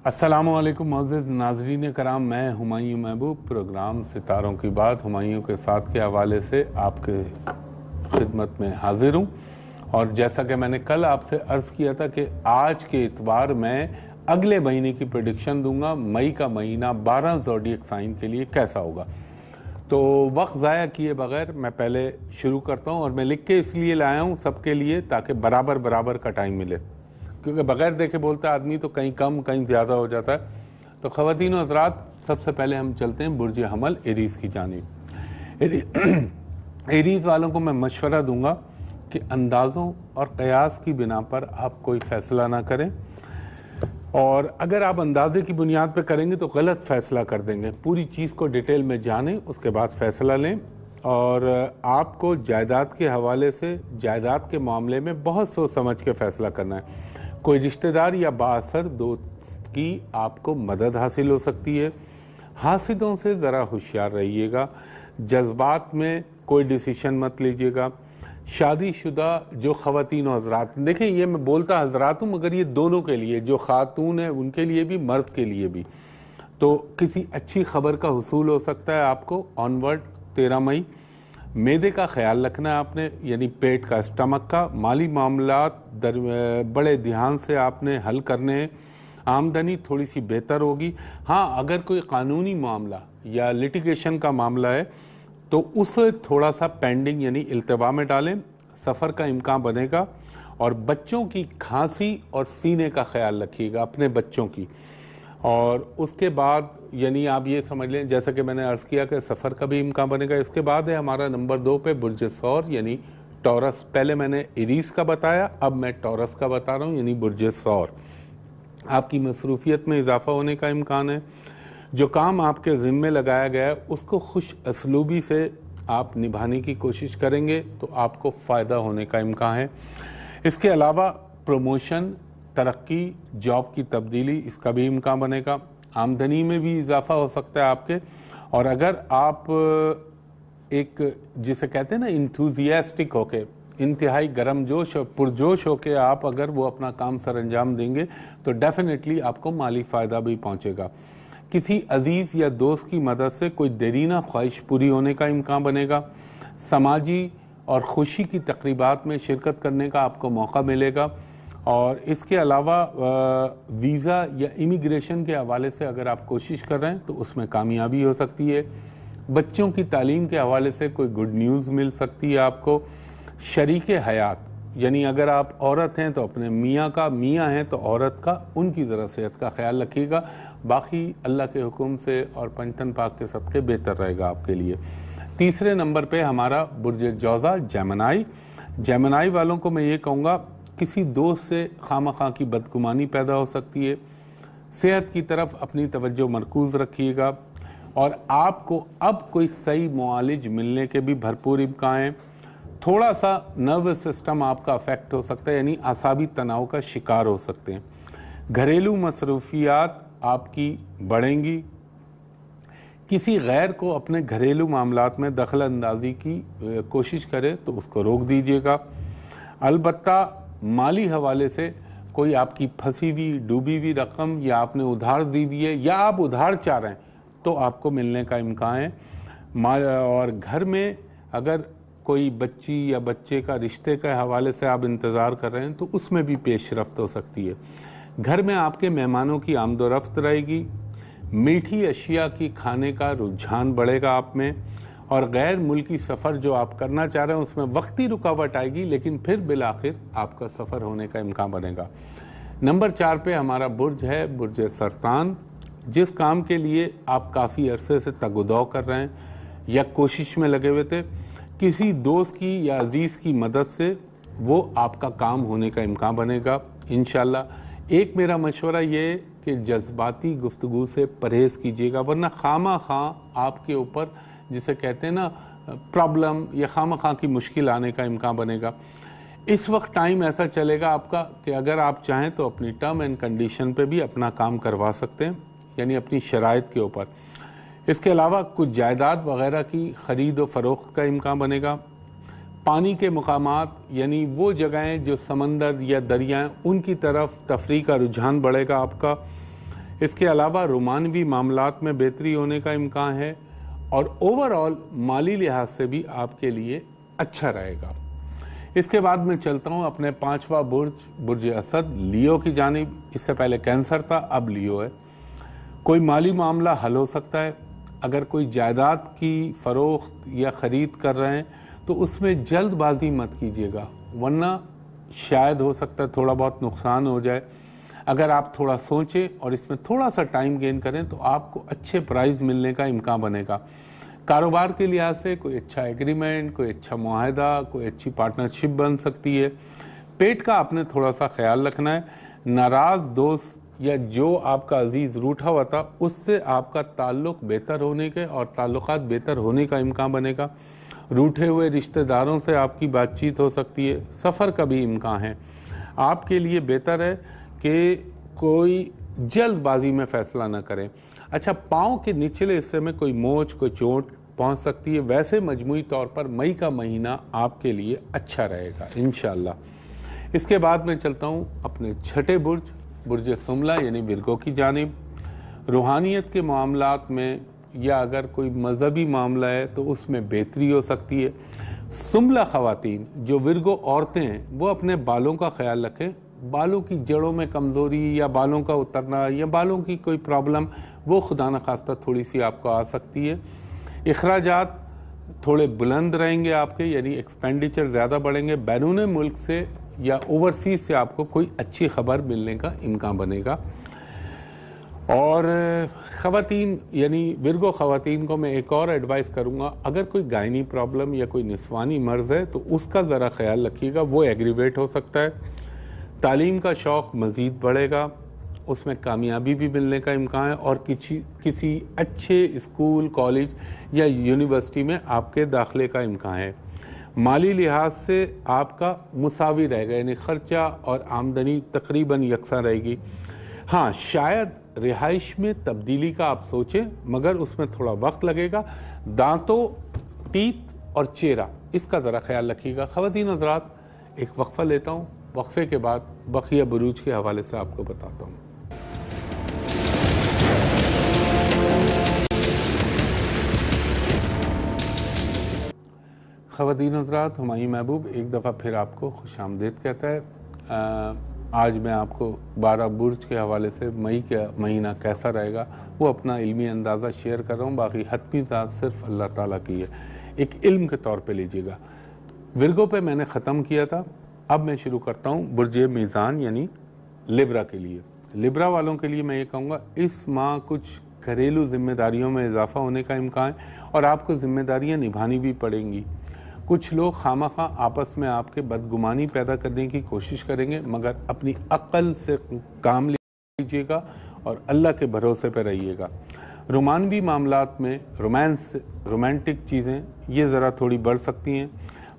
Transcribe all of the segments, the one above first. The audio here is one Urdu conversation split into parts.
السلام علیکم معزز ناظرین کرام، میں ہمایوں محبوب پروگرام ستاروں کی بات ہمایوں کے ساتھ کے حوالے سے آپ کے خدمت میں حاضر ہوں۔ اور جیسا کہ میں نے کل آپ سے عرض کیا تھا کہ آج کے اتوار میں اگلے مہینے کی پریڈکشن دوں گا، مئی کا مہینہ 12 زوڈیک سائن کے لیے کیسا ہوگا۔ تو وقت ضائع کیے بغیر میں پہلے شروع کرتا ہوں، اور میں لکھ کے اس لیے لایا ہوں سب کے لیے تاکہ برابر کا ٹائم ملے، کیونکہ بغیر دیکھے بولتا آدمی تو کہیں کم کہیں زیادہ ہو جاتا ہے۔ تو خواتین و حضرات، سب سے پہلے ہم چلتے ہیں برج حمل ایریز کی جانب۔ ایریز والوں کو میں مشورہ دوں گا کہ اندازوں اور قیاس کی بنا پر آپ کوئی فیصلہ نہ کریں، اور اگر آپ اندازے کی بنیاد پہ کریں گے تو غلط فیصلہ کر دیں گے۔ پوری چیز کو ڈیٹیل میں جانیں، اس کے بعد فیصلہ لیں، اور آپ کو جائیداد کے حوالے سے جائیداد کے معاملے میں بہت سوچ سمجھ کے فیصلہ کرنا ہے۔ کوئی رشتہ دار یا بااثر دوست کی آپ کو مدد حاصل ہو سکتی ہے۔ حاسدوں سے ذرا ہوشیار رہیے گا۔ جذبات میں کوئی ڈیسیشن مت لیجیے گا۔ شادی شدہ جو خواتین و حضرات، دیکھیں یہ میں بولتا حضرات ہوں مگر یہ دونوں کے لیے، جو خاتون ہیں ان کے لیے بھی، مرد کے لیے بھی، تو کسی اچھی خبر کا حصول ہو سکتا ہے آپ کو آنورڈ 13 مئی۔ معدے کا خیال رکھنا ہے آپ نے، یعنی پیٹ کا، اسٹمک کا۔ مالی معاملات بڑے دھیان سے آپ نے حل کرنے ہیں۔ آمدنی تھوڑی سی بہتر ہوگی۔ ہاں، اگر کوئی قانونی معاملہ یا لیٹیگیشن کا معاملہ ہے تو اسے تھوڑا سا پینڈنگ یعنی التوا میں ڈالیں۔ سفر کا امکان بنے گا، اور بچوں کی کھانسی اور سینے کا خیال رکھیے گا، اپنے بچوں کی۔ اور اس کے بعد یعنی آپ یہ سمجھ لیں، جیسا کہ میں نے عرض کیا کہ سفر کا بھی امکان بنے گا۔ اس کے بعد ہے ہمارا نمبر 2 پہ برج ثور یعنی ٹورس۔ پہلے میں نے ایریز کا بتایا، اب میں ٹورس کا بتا رہا ہوں یعنی برج ثور۔ آپ کی مصروفیت میں اضافہ ہونے کا امکان ہے۔ جو کام آپ کے ذمے لگایا گیا ہے اس کو خوش اسلوبی سے آپ نبھانے کی کوشش کریں گے تو آپ کو فائدہ ہونے کا امکان ہے۔ اس کے علاوہ پروموشن، ترقی، جاب کی تبدیلی، اس کا بھی امکان بنے گا۔ آمدنی میں بھی اضافہ ہو سکتا ہے آپ کے، اور اگر آپ ایک جسے کہتے ہیں نا انتھوزیاسٹک ہو کے، انتہائی گرم جوش اور پرجوش ہو کے آپ اگر وہ اپنا کام سر انجام دیں گے تو ڈیفینیٹلی آپ کو مالی فائدہ بھی پہنچے گا۔ کسی عزیز یا دوست کی مدد سے کوئی دیرینہ خواہش پوری ہونے کا امکان بنے گا۔ سماجی اور خوشی کی تقریبات میں شرکت کرنے کا آپ کو موقع ملے گا۔ اور اس کے علاوہ ویزا یا امیگریشن کے حوالے سے اگر آپ کوشش کر رہے ہیں تو اس میں کامیابی ہو سکتی ہے۔ بچوں کی تعلیم کے حوالے سے کوئی گڈ نیوز مل سکتی ہے آپ کو۔ شریک حیات یعنی اگر آپ عورت ہیں تو اپنے میاں کا، میاں ہیں تو عورت کا، ان کی ذرا صحت کا خیال رکھیے گا۔ باقی اللہ کے حکم سے اور پنجتن پاک کے صدقے بہتر رہے گا آپ کے لیے۔ تیسرے نمبر پہ ہمارا برج جوزا جیمنائی۔ جیمنائی والوں کو میں یہ کہوں گا، کسی دوست سے خواہ کی بدگمانی پیدا ہو سکتی ہے۔ صحت کی طرف اپنی توجہ مرکوز رکھیے گا، اور آپ کو اب کوئی صحیح معالج ملنے کے بھی بھرپور امکان ہیں۔ تھوڑا سا نروس سسٹم آپ کا افیکٹ ہو سکتا ہے، یعنی اعصابی تناؤ کا شکار ہو سکتے ہیں۔ گھریلو مصروفیات آپ کی بڑھیں گی۔ کسی غیر کو اپنے گھریلو معاملات میں دخل اندازی کی کوشش کرے تو اس کو روک دیجیے گا۔ البتہ مالی حوالے سے کوئی آپ کی پھنسی ہوئی، ڈوبی ہوئی رقم، یا آپ نے ادھار دی ہوئی ہے یا آپ ادھار چاہ رہے ہیں تو آپ کو ملنے کا امکان ہے۔ اور گھر میں اگر کوئی بچی یا بچے کا رشتے کے حوالے سے آپ انتظار کر رہے ہیں تو اس میں بھی پیش رفت ہو سکتی ہے۔ گھر میں آپ کے مہمانوں کی آمد و رفت رہے گی۔ میٹھی اشیاء کی کھانے کا رجحان بڑھے گا آپ میں، اور غیر ملکی سفر جو آپ کرنا چاہ رہے ہیں اس میں وقتی رکاوٹ آئے گی، لیکن پھر بالآخر آپ کا سفر ہونے کا امکان بنے گا۔ نمبر 4 پہ ہمارا برج ہے برج سرطان۔ جس کام کے لیے آپ کافی عرصے سے تگ و دو کر رہے ہیں یا کوشش میں لگے ہوئے تھے، کسی دوست کی یا عزیز کی مدد سے وہ آپ کا کام ہونے کا امکان بنے گا انشاءاللہ۔ ایک میرا مشورہ یہ ہے کہ جذباتی گفتگو سے پرہیز کیجیے گا، ورنہ خواہ آپ کے اوپر جسے کہتے ہیں نا پرابلم یا خواہ کی مشکل آنے کا امکان بنے گا۔ اس وقت ٹائم ایسا چلے گا آپ کا کہ اگر آپ چاہیں تو اپنی ٹرم اینڈ کنڈیشن پہ بھی اپنا کام کروا سکتے ہیں، یعنی اپنی شرائط کے اوپر۔ اس کے علاوہ کچھ جائیداد وغیرہ کی خرید و فروخت کا امکان بنے گا۔ پانی کے مقامات یعنی وہ جگہیں جو سمندر یا دریا ہیں ان کی طرف تفریح کا رجحان بڑھے گا آپ کا۔ اس کے علاوہ رومانوی معاملات میں بہتری ہونے کا امکان ہے اور اوورآل مالی لحاظ سے بھی آپ کے لیے اچھا رہے گا۔ اس کے بعد میں چلتا ہوں اپنے 5واں برج اسد لیو کی جانب۔ اس سے پہلے کینسر تھا، اب لیو ہے۔ کوئی مالی معاملہ حل ہو سکتا ہے۔ اگر کوئی جائیداد کی فروخت یا خرید کر رہے ہیں تو اس میں جلد بازی مت کیجیے گا، ورنہ شاید ہو سکتا ہے تھوڑا بہت نقصان ہو جائے۔ اگر آپ تھوڑا سوچیں اور اس میں تھوڑا سا ٹائم گین کریں تو آپ کو اچھے پرائز ملنے کا امکان بنے گا۔ کاروبار کے لحاظ سے کوئی اچھا ایگریمنٹ، کوئی اچھا معاہدہ، کوئی اچھی پارٹنرشپ بن سکتی ہے۔ پیٹ کا آپ نے تھوڑا سا خیال رکھنا ہے۔ ناراض دوست یا جو آپ کا عزیز روٹھا ہوا تھا اس سے آپ کا تعلق بہتر ہونے کے اور تعلقات بہتر ہونے کا امکان بنے گا۔ روٹھے ہوئے رشتہ داروں سے آپ کی بات چیت ہو سکتی ہے۔ سفر کا بھی امکان ہے۔ آپ کے لیے بہتر ہے کہ کوئی جلد بازی میں فیصلہ نہ کریں۔ اچھا، پاؤں کے نچلے حصے میں کوئی موچ، کوئی چوٹ پہنچ سکتی ہے۔ ویسے مجموعی طور پر مئی کا مہینہ آپ کے لیے اچھا رہے گا انشاءاللہ۔ اس کے بعد میں چلتا ہوں اپنے چھٹے برج سملہ یعنی ورگو کی جانب۔ روحانیت کے معاملات میں یا اگر کوئی مذہبی معاملہ ہے تو اس میں بہتری ہو سکتی ہے۔ سملہ خواتین جو ورگو عورتیں ہیں وہ اپنے بالوں کا خیال رکھیں۔ بالوں کی جڑوں میں کمزوری یا بالوں کا اترنا یا بالوں کی کوئی پرابلم وہ خدا نخواستہ تھوڑی سی آپ کو آ سکتی ہے۔ اخراجات تھوڑے بلند رہیں گے آپ کے، یعنی ایکسپینڈیچر زیادہ بڑھیں گے۔ بیرون ملک سے یا اوورسیز سے آپ کو کوئی اچھی خبر ملنے کا امکان بنے گا۔ اور خواتین یعنی ورگو خواتین کو میں ایک اور ایڈوائز کروں گا، اگر کوئی گائنی پرابلم یا کوئی نسوانی مرض ہے تو اس کا ذرا خیال رکھیے گا، وہ ایگریویٹ ہو سکتا ہے۔ تعلیم کا شوق مزید بڑھے گا، اس میں کامیابی بھی ملنے کا امکان ہے اور کسی اچھے اسکول، کالج یا یونیورسٹی میں آپ کے داخلے کا امکان ہے۔ مالی لحاظ سے آپ کا مساوی رہے گا، یعنی خرچہ اور آمدنی تقریباً یکساں رہے گی۔ ہاں، شاید رہائش میں تبدیلی کا آپ سوچیں مگر اس میں تھوڑا وقت لگے گا۔ دانتوں، ٹیتھ اور چہرہ اس کا ذرا خیال رکھیے گا۔ خواتین حضرات، ایک وقفہ لیتا ہوں، وقفے کے بعد بقیہ بروج کے حوالے سے آپ کو بتاتا ہوں۔ خواتین حضرات، ہمایوں محبوب ایک دفعہ پھر آپ کو خوش آمدید کہتا ہے۔ آج میں آپ کو 12 برج کے حوالے سے مئی کا مہینہ کیسا رہے گا وہ اپنا علمی اندازہ شیئر کر رہا ہوں، باقی حتمی ذات صرف اللہ تعالیٰ کی ہے، ایک علم کے طور پہ لیجیے گا۔ ورگو پہ میں نے ختم کیا تھا، اب میں شروع کرتا ہوں برج میزان یعنی لیبرا کے لیے۔ لیبرا والوں کے لیے میں یہ کہوں گا اس ماہ کچھ گھریلو ذمہ داریوں میں اضافہ ہونے کا امکان ہے اور آپ کو ذمہ داریاں نبھانی بھی پڑیں گی۔ کچھ لوگ خواہ آپس میں آپ کے بدگمانی پیدا کرنے کی کوشش کریں گے، مگر اپنی عقل سے کام لیجیے گا اور اللہ کے بھروسے پہ رہیے گا۔ رومانوی معاملات میں رومانٹک چیزیں یہ ذرا تھوڑی بڑھ سکتی ہیں۔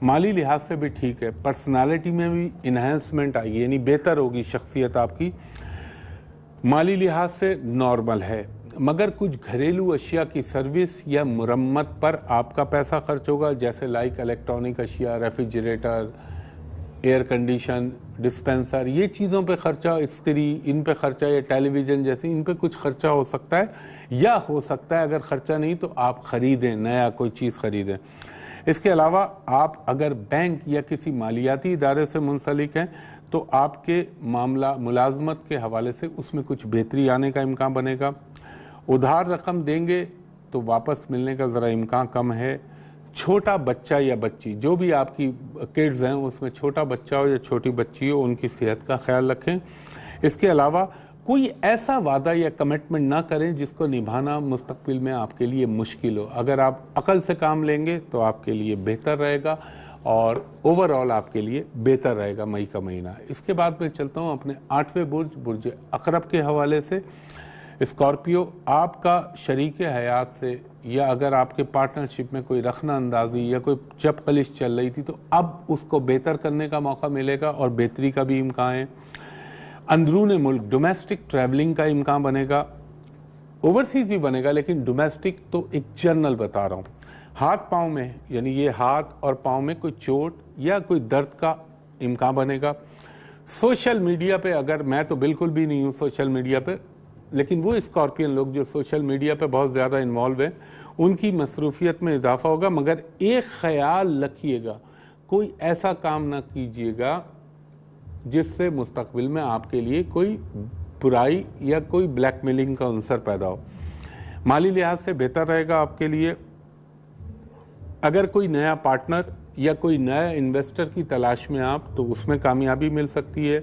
مالی لحاظ سے بھی ٹھیک ہے، پرسنالٹی میں بھی انہینسمنٹ آئے گی، یعنی بہتر ہوگی شخصیت آپ کی۔ مالی لحاظ سے نارمل ہے، مگر کچھ گھریلو اشیاء کی سروس یا مرمت پر آپ کا پیسہ خرچ ہوگا، جیسے لائک الیکٹرانک اشیاء، ریفریجریٹر، ایئر کنڈیشن، ڈسپینسر، یہ چیزوں پہ خرچہ، استری ان پہ خرچہ یا ٹیلی ویژن جیسی ان پہ کچھ خرچہ ہو سکتا ہے، یا ہو سکتا ہے اگر خرچہ نہیں تو آپ خریدیں، نیا کوئی چیز خریدیں۔ اس کے علاوہ آپ اگر بینک یا کسی مالیاتی ادارے سے منسلک ہیں تو آپ کے معاملہ ملازمت کے حوالے سے اس میں کچھ بہتری آنے کا امکان بنے گا۔ ادھار رقم دیں گے تو واپس ملنے کا ذرا امکان کم ہے۔ چھوٹا بچہ یا بچی، جو بھی آپ کی کڈز ہیں اس میں چھوٹا بچہ ہو یا چھوٹی بچی ہو، ان کی صحت کا خیال رکھیں۔ اس کے علاوہ کوئی ایسا وعدہ یا کمٹمنٹ نہ کریں جس کو نبھانا مستقبل میں آپ کے لیے مشکل ہو۔ اگر آپ عقل سے کام لیں گے تو آپ کے لیے بہتر رہے گا اور اوورآل آپ کے لیے بہتر رہے گا مئی کا مہینہ۔ اس کے بعد میں چلتا ہوں اپنے 8ویں برج عقرب کے حوالے سے۔ اسکارپیو، آپ کا شریک حیات سے یا اگر آپ کے پارٹنرشپ میں کوئی رخنہ اندازی یا کوئی چپ قلش چل رہی تھی تو اب اس کو بہتر کرنے کا موقع ملے گا اور بہتری کا بھی امکان ہے۔ اندرون ملک ڈومیسٹک ٹریولنگ کا امکان بنے گا، اوورسیز بھی بنے گا، لیکن ڈومیسٹک تو ایک جنرل بتا رہا ہوں۔ ہاتھ پاؤں میں یعنی یہ ہاتھ اور پاؤں میں کوئی چوٹ یا کوئی درد کا امکان بنے گا۔ سوشل میڈیا پہ اگر میں تو بالکل بھی نہیں ہوں سوشل میڈیا پہ، لیکن وہ اسکارپین لوگ جو سوشل میڈیا پہ بہت زیادہ انوالو ہیں ان کی مصروفیت میں اضافہ ہوگا، مگر ایک خیال رکھیے گا، کوئی ایسا کام نہ کیجیے گا جس سے مستقبل میں آپ کے لیے کوئی برائی یا کوئی بلیک میلنگ کا عنصر پیدا ہو۔ مالی لحاظ سے بہتر رہے گا آپ کے لیے۔ اگر کوئی نیا پارٹنر یا کوئی نیا انویسٹر کی تلاش میں آپ، تو اس میں کامیابی مل سکتی ہے۔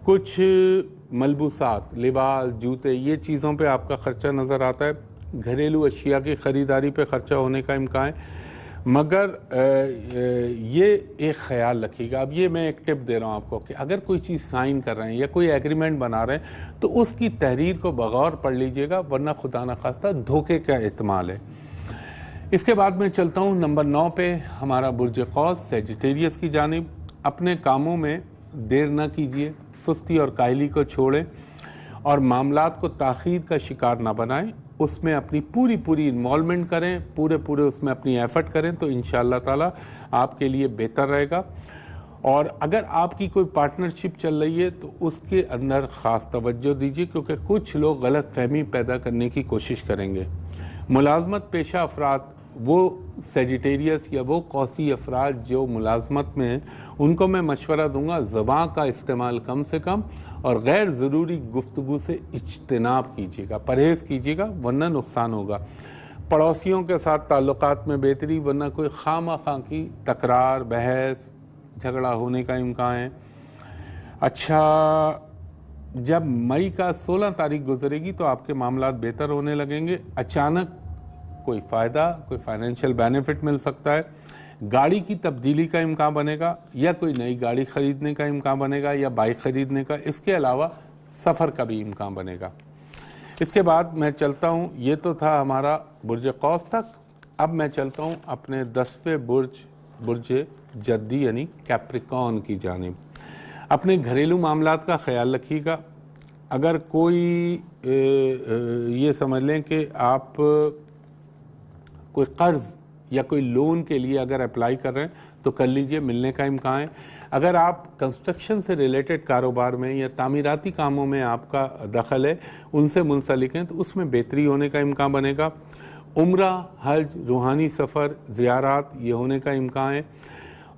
کچھ ملبوسات، لباس، جوتے، یہ چیزوں پہ آپ کا خرچہ نظر آتا ہے۔ گھریلو اشیاء کی خریداری پہ خرچہ ہونے کا امکان ہے، مگر یہ ایک خیال رکھیے گا۔ اب یہ میں ایک ٹپ دے رہا ہوں آپ کو کہ اگر کوئی چیز سائن کر رہے ہیں یا کوئی ایگریمنٹ بنا رہے ہیں تو اس کی تحریر کو بغور پڑھ لیجئے گا، ورنہ خدا نخواستہ دھوکے کا احتمال ہے۔ اس کے بعد میں چلتا ہوں نمبر 9 پہ، ہمارا برج قوس سیجیٹیریس کی جانب۔ اپنے کاموں میں دیر نہ کیجیے، سستی اور کاہلی کو چھوڑیں اور معاملات کو تاخیر کا شکار نہ بنائیں۔ اس میں اپنی پوری انوالومنٹ کریں، پورے اس میں اپنی ایفرٹ کریں، تو انشاءاللہ تعالی آپ کے لیے بہتر رہے گا۔ اور اگر آپ کی کوئی پارٹنرشپ چل رہی ہے تو اس کے اندر خاص توجہ دیجیے، کیونکہ کچھ لوگ غلط فہمی پیدا کرنے کی کوشش کریں گے۔ ملازمت پیشہ افراد، وہ سیجیٹیریس یا وہ قوسی افراد جو ملازمت میں ہیں، ان کو میں مشورہ دوں گا زبان کا استعمال کم سے کم اور غیر ضروری گفتگو سے اجتناب کیجیے گا، پرہیز کیجیے گا، ورنہ نقصان ہوگا۔ پڑوسیوں کے ساتھ تعلقات میں بہتری، ورنہ کوئی خواہ کی تکرار، بحث، جھگڑا ہونے کا امکان ہے۔ اچھا، جب مئی کا 16 تاریخ گزرے گی تو آپ کے معاملات بہتر ہونے لگیں گے۔ اچانک کوئی فائدہ، کوئی فائنینشیل بینیفٹ مل سکتا ہے۔ گاڑی کی تبدیلی کا امکان بنے گا، یا کوئی نئی گاڑی خریدنے کا امکان بنے گا، یا بائک خریدنے کا۔ اس کے علاوہ سفر کا بھی امکان بنے گا۔ اس کے بعد میں چلتا ہوں، یہ تو تھا ہمارا برج قوس تک۔ اب میں چلتا ہوں اپنے 10ویں برج جدی یعنی کیپریکون کی جانب۔ اپنے گھریلو معاملات کا خیال رکھیے گا۔ اگر کوئی یہ سمجھ لیں کہ آپ کوئی قرض یا کوئی لون کے لیے اگر اپلائی کر رہے ہیں تو کر لیجئے، ملنے کا امکان ہے۔ اگر آپ کنسٹرکشن سے ریلیٹڈ کاروبار میں یا تعمیراتی کاموں میں آپ کا دخل ہے، ان سے منسلک ہیں، تو اس میں بہتری ہونے کا امکان بنے گا۔ عمرہ، حج، روحانی سفر، زیارات، یہ ہونے کا امکان ہے۔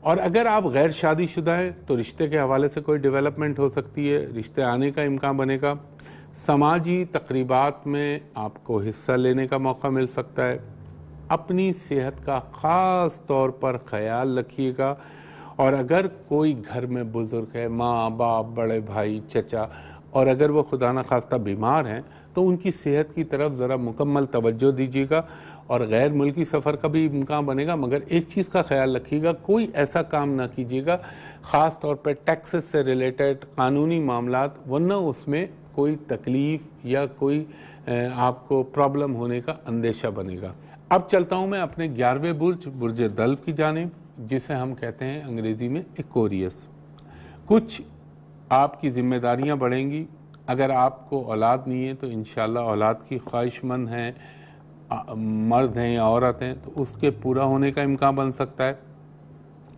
اور اگر آپ غیر شادی شدہ ہیں تو رشتے کے حوالے سے کوئی ڈیولپمنٹ ہو سکتی ہے، رشتے آنے کا امکان بنے گا۔ سماجی تقریبات میں آپ کو حصہ لینے کا موقع مل سکتا ہے۔ اپنی صحت کا خاص طور پر خیال رکھیے گا، اور اگر کوئی گھر میں بزرگ ہے، ماں باپ، بڑے بھائی، چچا، اور اگر وہ خدا نخواستہ بیمار ہیں تو ان کی صحت کی طرف ذرا مکمل توجہ دیجیے گا۔ اور غیر ملکی سفر کا بھی امکان بنے گا، مگر ایک چیز کا خیال رکھیے گا، کوئی ایسا کام نہ کیجیے گا خاص طور پہ ٹیکسز سے ریلیٹڈ قانونی معاملات، ورنہ اس میں کوئی تکلیف یا کوئی آپ کو پرابلم ہونے کا اندیشہ بنے گا۔ اب چلتا ہوں میں اپنے 11ویں برج دلو کی جانب، جسے ہم کہتے ہیں انگریزی میں ایکوریس۔ کچھ آپ کی ذمہ داریاں بڑھیں گی۔ اگر آپ کو اولاد نہیں ہے تو انشاءاللہ اولاد کی خواہش مند ہیں، مرد ہیں یا عورت ہیں، تو اس کے پورا ہونے کا امکان بن سکتا ہے،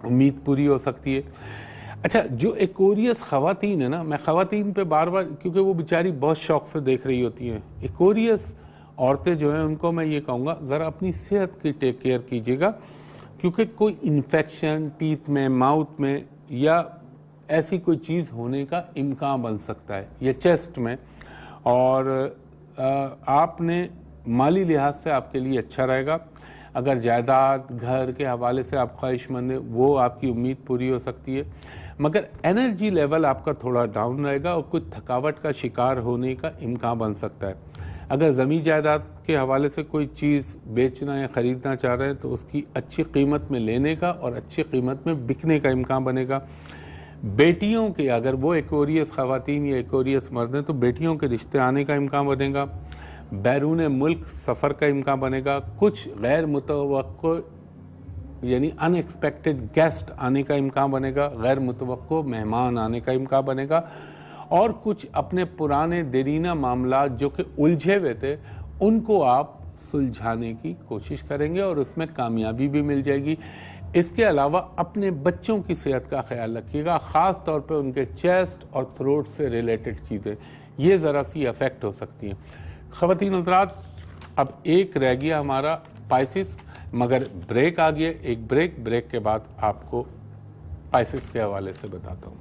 امید پوری ہو سکتی ہے۔ اچھا، جو ایکوریس خواتین ہیں نا، میں خواتین پہ بار کیونکہ وہ بیچاری بہت شوق سے دیکھ رہی ہوتی ہیں، ایکوریس عورتیں جو ہیں ان کو میں یہ کہوں گا ذرا اپنی صحت کی ٹیک کیئر کیجیے گا، کیونکہ کوئی انفیکشن ٹیتھ میں، ماؤتھ میں، یا ایسی کوئی چیز ہونے کا امکان بن سکتا ہے، یا چیسٹ میں۔ اور آپ نے مالی لحاظ سے آپ کے لیے اچھا رہے گا۔ اگر جائیداد، گھر کے حوالے سے آپ خواہش مند ہیں، وہ آپ کی امید پوری ہو سکتی ہے، مگر انرجی لیول آپ کا تھوڑا ڈاؤن رہے گا اور کچھ تھکاوٹ کا شکار ہونے کا امکان بن سکتا ہے۔ اگر زمین جائیداد کے حوالے سے کوئی چیز بیچنا یا خریدنا چاہ رہے ہیں تو اس کی اچھی قیمت میں لینے کا اور اچھی قیمت میں بکنے کا امکان بنے گا۔ بیٹیوں کے، اگر وہ ایکوریس خواتین یا ایکوریس مرد ہیں تو بیٹیوں کے رشتے آنے کا امکان بنے گا۔ بیرون ملک سفر کا امکان بنے گا۔ کچھ غیر متوقع یعنی ان ایکسپیکٹڈ گیسٹ آنے کا امکان بنے گا، غیر متوقع مہمان آنے کا امکان بنے گا۔ اور کچھ اپنے پرانے دیرینہ معاملات جو کہ الجھے ہوئے تھے ان کو آپ سلجھانے کی کوشش کریں گے اور اس میں کامیابی بھی مل جائے گی۔ اس کے علاوہ اپنے بچوں کی صحت کا خیال رکھیے گا، خاص طور پہ ان کے چیسٹ اور تھروٹ سے ریلیٹڈ چیزیں، یہ ذرا سی افیکٹ ہو سکتی ہیں۔ خواتین حضرات، اب ایک رہ گیا ہمارا پائسس، مگر بریک آ گیا، ایک بریک کے بعد آپ کو پائسس کے حوالے سے بتاتا ہوں۔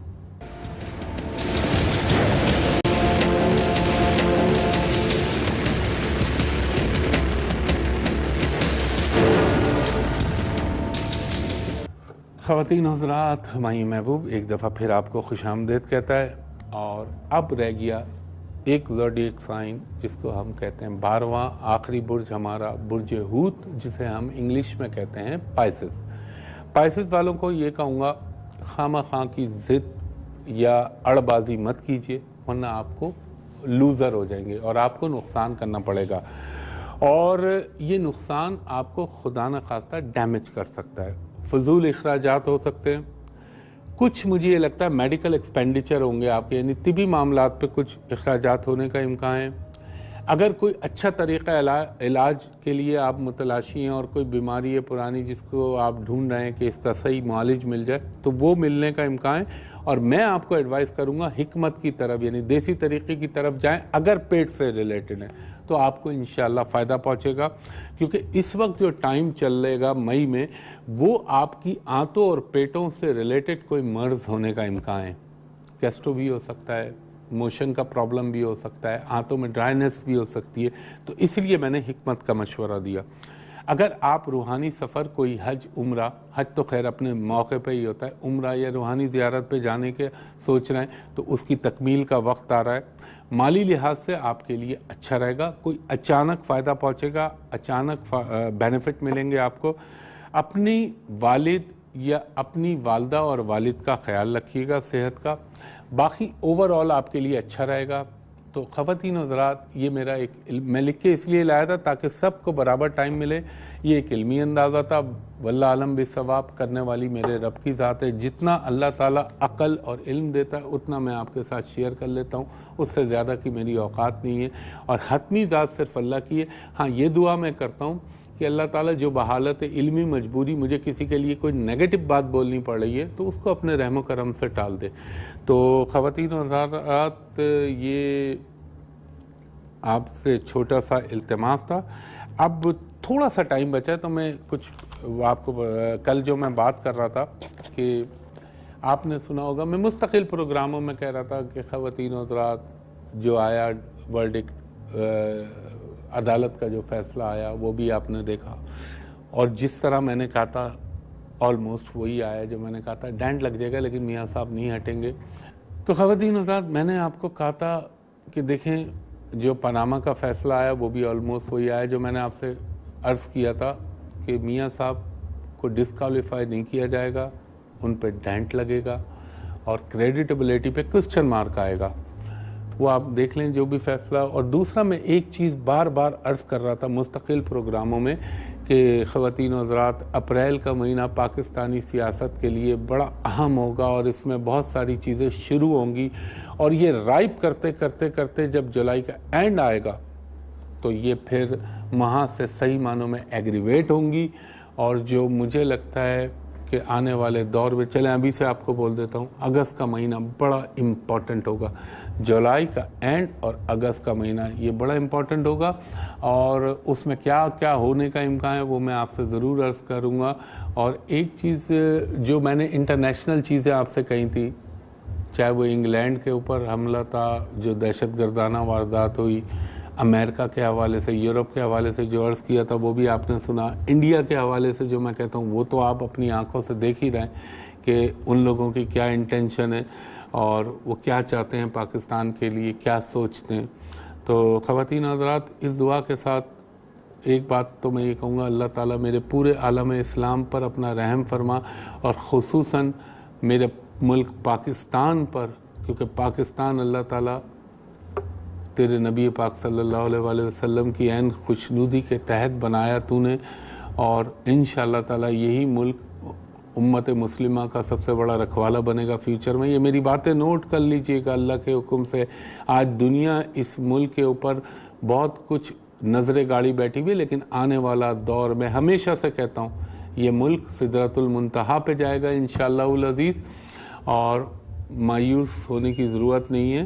خواتین حضرات، ہمایوں محبوب ایک دفعہ پھر آپ کو خوش آمدید کہتا ہے، اور اب رہ گیا ایک زوڈیک سائن جس کو ہم کہتے ہیں 12واں آخری برج ہمارا برج ہوت، جسے ہم انگلش میں کہتے ہیں پائسس۔ پائسس والوں کو یہ کہوں گا، خواہ خواہ کی ضد یا اڑ بازی مت کیجیے، ورنہ آپ کو لوزر ہو جائیں گے اور آپ کو نقصان کرنا پڑے گا، اور یہ نقصان آپ کو خدا نخواستہ ڈیمیج کر سکتا ہے۔ فضول اخراجات ہو سکتے ہیں، کچھ مجھے یہ لگتا ہے میڈیکل ایکسپینڈیچر ہوں گے آپ کے، یعنی طبی معاملات پہ کچھ اخراجات ہونے کا امکان ہے۔ اگر کوئی اچھا طریقہ علاج کے لیے آپ متلاشی ہیں اور کوئی بیماری ہے پرانی جس کو آپ ڈھونڈ رہے ہیں کہ اس کا صحیح معالج مل جائے، تو وہ ملنے کا امکان ہے، اور میں آپ کو ایڈوائز کروں گا حکمت کی طرف، یعنی دیسی طریقے کی طرف جائیں اگر پیٹ سے ریلیٹڈ ہے تو آپ کو انشاءاللہ فائدہ پہنچے گا، کیونکہ اس وقت جو ٹائم چل رہے گا مئی میں، وہ آپ کی آنتوں اور پیٹوں سے ریلیٹڈ کوئی مرض ہونے کا امکان ہے۔ گیسٹرو بھی ہو سکتا ہے، موشن کا پرابلم بھی ہو سکتا ہے، آنتوں میں ڈرائنس بھی ہو سکتی ہے، تو اس لیے میں نے حکمت کا مشورہ دیا۔ اگر آپ روحانی سفر کوئی حج عمرہ، حج تو خیر اپنے موقع پہ ہی ہوتا ہے، عمرہ یا روحانی زیارت پہ جانے کے سوچ رہے ہیں تو اس کی تکمیل کا وقت آ رہا ہے، مالی لحاظ سے آپ کے لیے اچھا رہے گا، کوئی اچانک فائدہ پہنچے گا، اچانک بینیفٹ ملیں گے آپ کو۔ اپنی والد یا اپنی والدہ اور والد کا خیال رکھیے گا صحت کا، باقی اوور آل آپ کے لیے اچھا رہے گا۔ تو خواتین حضرات، یہ میرا ایک میں لکھ کے اس لیے لایا تھا تاکہ سب کو برابر ٹائم ملے، یہ ایک علمی اندازہ تھا، واللہ عالم بالصواب، کرنے والی میرے رب کی ذات ہے، جتنا اللہ تعالیٰ عقل اور علم دیتا ہے اتنا میں آپ کے ساتھ شیئر کر لیتا ہوں، اس سے زیادہ کی میری اوقات نہیں ہے، اور حتمی ذات صرف اللہ کی ہے۔ ہاں، یہ دعا میں کرتا ہوں کہ اللہ تعالیٰ جو بحالت علمی مجبوری مجھے کسی کے لیے کوئی نیگیٹو بات بولنی پڑ رہی ہے تو اس کو اپنے رحم و کرم سے ٹال دے۔ تو خواتین و حضرات، یہ آپ سے چھوٹا سا التماس تھا۔ اب تھوڑا سا ٹائم بچا ہے تو میں کچھ آپ کو، کل جو میں بات کر رہا تھا کہ آپ نے سنا ہوگا، میں مستقل پروگراموں میں کہہ رہا تھا کہ خواتین و حضرات جو آیا ورڈکٹ، عدالت کا جو فیصلہ آیا وہ بھی آپ نے دیکھا، اور جس طرح میں نے کہا تھا آلموسٹ وہی آیا جو میں نے کہا تھا، ڈینٹ لگ جائے گا لیکن میاں صاحب نہیں ہٹیں گے۔ تو خواتین حضرات، میں نے آپ کو کہا تھا کہ دیکھیں جو پاناما کا فیصلہ آیا وہ بھی آلموسٹ وہی آیا جو میں نے آپ سے عرض کیا تھا کہ میاں صاحب کو ڈسکوالیفائی نہیں کیا جائے گا، ان پہ ڈینٹ لگے گا اور کریڈیٹیبلٹی پہ کوسچن مارک آئے گا۔ وہ آپ دیکھ لیں جو بھی فیصلہ۔ اور دوسرا، میں ایک چیز بار بار عرض کر رہا تھا مستقل پروگراموں میں کہ خواتین و حضرات، اپریل کا مہینہ پاکستانی سیاست کے لیے بڑا اہم ہوگا، اور اس میں بہت ساری چیزیں شروع ہوں گی، اور یہ رائپ کرتے کرتے کرتے جب جولائی کا اینڈ آئے گا تو یہ پھر وہاں سے صحیح معنوں میں ایگریویٹ ہوں گی، اور جو مجھے لگتا ہے کہ آنے والے دور میں، چلیں ابھی سے آپ کو بول دیتا ہوں، اگست کا مہینہ بڑا امپورٹنٹ ہوگا، جولائی کا اینڈ اور اگست کا مہینہ یہ بڑا امپورٹنٹ ہوگا، اور اس میں کیا کیا ہونے کا امکان ہے وہ میں آپ سے ضرور عرض کروں گا۔ اور ایک چیز جو میں نے انٹرنیشنل چیزیں آپ سے کہی تھی، چاہے وہ انگلینڈ کے اوپر حملہ تھا جو دہشت گردانہ واردات ہوئی، امریکہ کے حوالے سے، یورپ کے حوالے سے جو عرض کیا تھا وہ بھی آپ نے سنا، انڈیا کے حوالے سے جو میں کہتا ہوں وہ تو آپ اپنی آنکھوں سے دیکھ ہی رہے ہیں کہ ان لوگوں کی کیا انٹینشن ہے اور وہ کیا چاہتے ہیں پاکستان کے لیے، کیا سوچتے ہیں۔ تو خواتین حضرات، اس دعا کے ساتھ ایک بات تو میں یہ کہوں گا، اللہ تعالیٰ میرے پورے عالم اسلام پر اپنا رحم فرما، اور خصوصاً میرے ملک پاکستان پر، کیونکہ پاکستان اللہ تعالیٰ تیرے نبی پاک صلی اللہ علیہ وسلم کی عین خوشنودی کے تحت بنایا تو نے، اور انشاءاللہ تعالیٰ یہی ملک امت مسلمہ کا سب سے بڑا رکھوالا بنے گا فیوچر میں۔ یہ میری باتیں نوٹ کر لیجئے گا اللہ کے حکم سے۔ آج دنیا اس ملک کے اوپر بہت کچھ نظریں گاڑی بیٹھی ہوئی، لیکن آنے والا دور میں ہمیشہ سے کہتا ہوں یہ ملک سدرۃ المنتہا پہ جائے گا انشاءاللہ العزیز، اور مایوس ہونے کی ضرورت نہیں ہے۔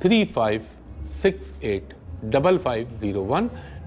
35685501